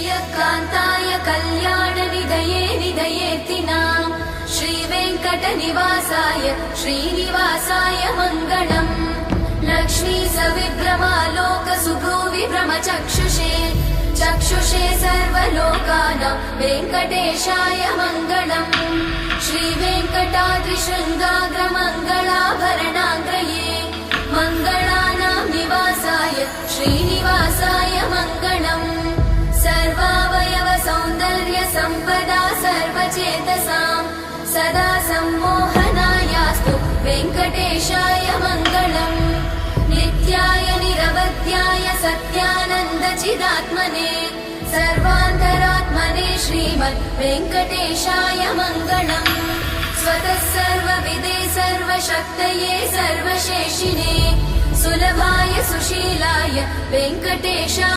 श्रियकान्ताय कल्याणनिधये निधयेऽर्थिनाम् श्रीवेङ्कटनिवासाय श्रीनिवासाय मङ्गलम् लक्ष्मी सविभ्रमालोकसुभ्रूविभ्रमचक्षुषे चक्षुषे सर्वलोकानां वेङ्कटेशाय मङ्गलम् श्रीवेङ्कटाद्रिशृङ्गाग्रमङ्गलाभरणाग्रये मङ्गलानां निवासाय श्रीनिवासाय मङ्गलम् सर्वावयव सौन्दर्य सम्पदा सर्वचेतसां सदा सम्मोहनायास्तु वेङ्कटेशाय मङ्गलम् नित्याय निरवध्याय सत्यानन्दचिदात्मने सर्वान्तरात्मने श्रीमद् वेङ्कटेशाय मङ्गलम् स्वतः सर्वविदे सर्वशक्तये सर्वशेषिणे सुलभाय सुशीलाय वेङ्कटेशाय